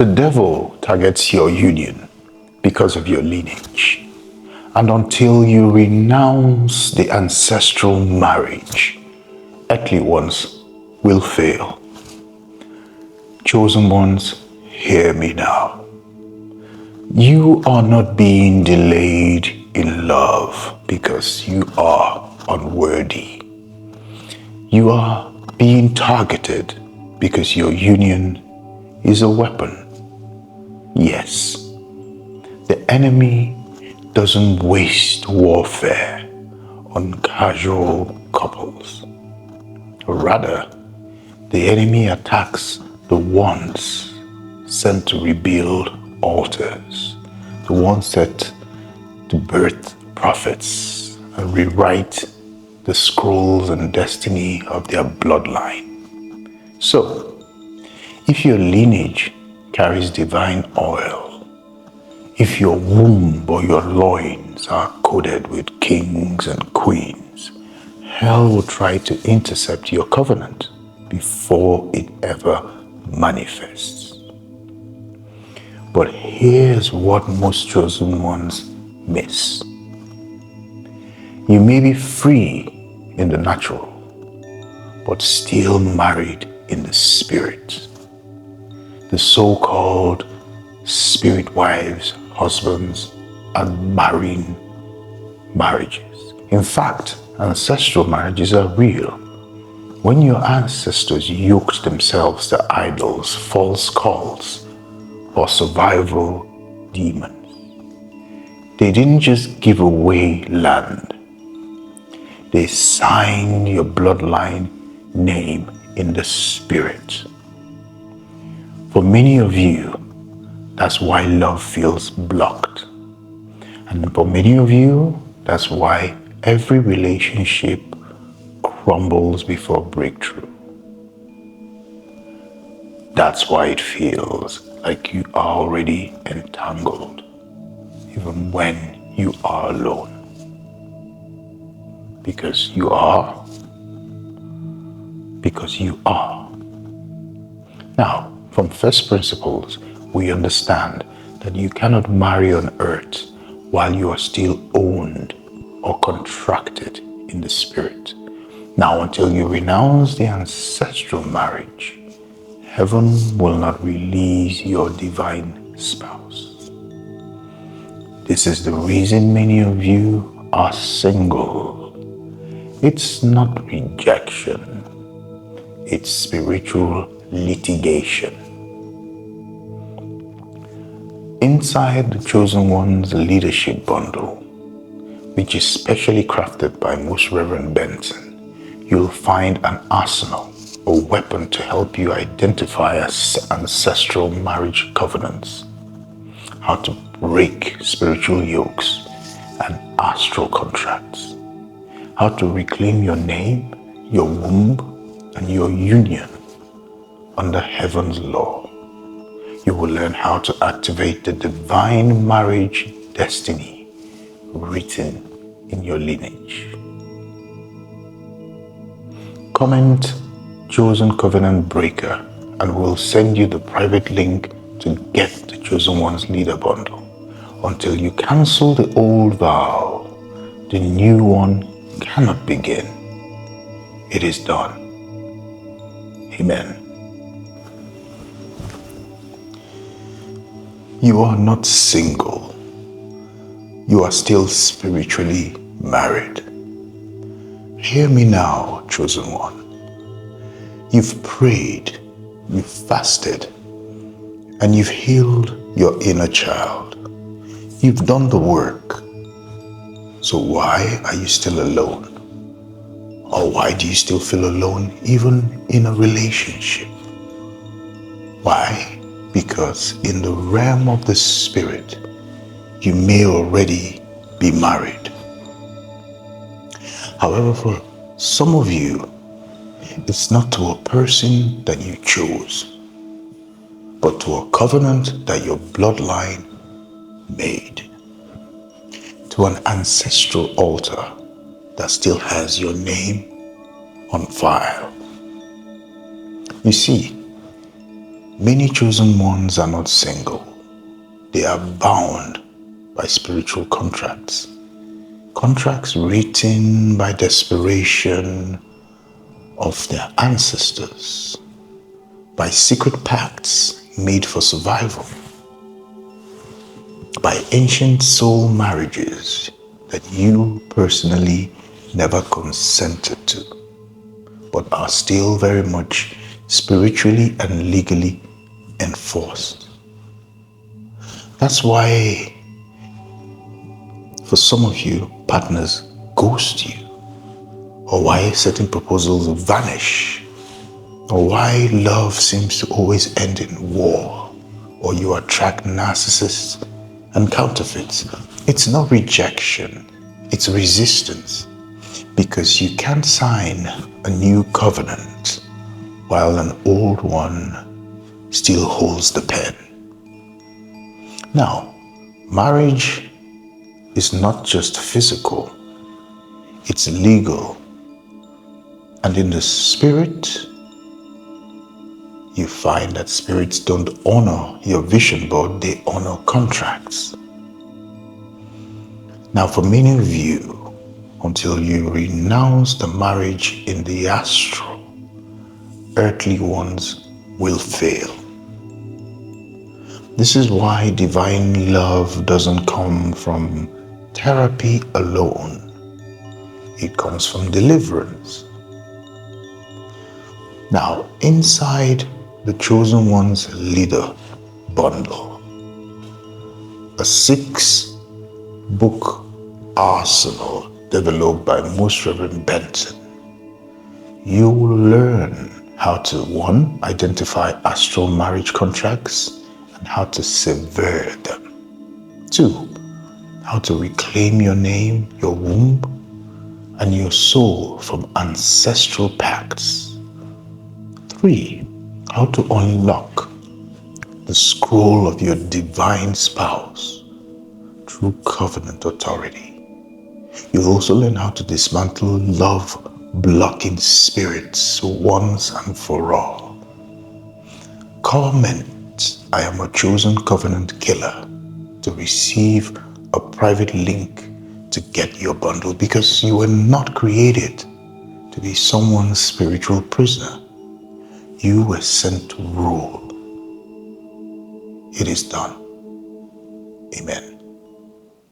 The devil targets your union because of your lineage. And until you renounce the ancestral marriage, earthly ones will fail. Chosen ones, hear me now. You are not being delayed in love because you are unworthy. You are being targeted because your union is a weapon. Yes, the enemy doesn't waste warfare on casual couples. Rather, the enemy attacks the ones sent to rebuild altars, the ones set to birth prophets and rewrite the scrolls and destiny of their bloodline. So, if your lineage carries divine oil, if your womb or your loins are coated with kings and queens, hell will try to intercept your covenant before it ever manifests. But here's what most chosen ones miss. You may be free in the natural, but still married in the spirit. The so-called spirit wives, husbands, and marrying marriages. In fact, ancestral marriages are real. When your ancestors yoked themselves to idols, false cults, or survival demons, they didn't just give away land. They signed your bloodline name in the spirit. For many of you, that's why love feels blocked. And for many of you, that's why every relationship crumbles before breakthrough. That's why it feels like you are already entangled, even when you are alone. Because you are. Because you are. Now, from first principles, we understand that you cannot marry on earth while you are still owned or contracted in the spirit. Now, until you renounce the ancestral marriage, heaven will not release your divine spouse. This is the reason many of you are single. It's not rejection, it's spiritual litigation. Inside the Chosen One's leadership bundle, which is specially crafted by most Reverend Benton, you'll find an arsenal, a weapon to help you identify ancestral marriage covenants, how to break spiritual yokes and astral contracts, how to reclaim your name, your womb, and your union under heaven's law. You will learn how to activate the divine marriage destiny written in your lineage. Comment Chosen Covenant Breaker and we'll send you the private link to get the Chosen One's leader bundle. Until you cancel the old vow, the new one cannot begin. It is done. Amen. You are not single. You are still spiritually married. Hear me now, Chosen One. You've prayed, you've fasted, and you've healed your inner child. You've done the work. So why are you still alone? Or why do you still feel alone even in a relationship? Why? Because in the realm of the spirit, you may already be married. However, for some of you, it's not to a person that you chose, but to a covenant that your bloodline made, to an ancestral altar that still has your name on file. You see, Many chosen ones are not single. They are bound by spiritual contracts. Contracts written by desperation of their ancestors, by secret pacts made for survival, by ancient soul marriages that you personally never consented to, but are still very much spiritually and legally enforced. That's why, for some of you, partners ghost you, or why certain proposals vanish, or why love seems to always end in war, or you attract narcissists and counterfeits. It's not rejection, it's resistance, because you can't sign a new covenant while an old one still holds the pen. Now, marriage is not just physical, it's legal. And in the spirit, you find that spirits don't honor your vision board, they honor contracts. Now, for many of you, until you renounce the marriage in the astral, earthly ones will fail. This is why divine love doesn't come from therapy alone. It comes from deliverance. Now, inside the chosen one's leader bundle, a 6-book arsenal developed by Most Reverend Benton, you will learn how to, 1, identify astral marriage contracts and how to sever them. 2, how to reclaim your name, your womb, and your soul from ancestral pacts. 3, how to unlock the scroll of your divine spouse through covenant authority. You'll also learn how to dismantle love-blocking spirits once and for all. Comment, I am a chosen covenant killer, to receive a private link to get your bundle, because you were not created to be someone's spiritual prisoner. You were sent to rule. It is done. Amen.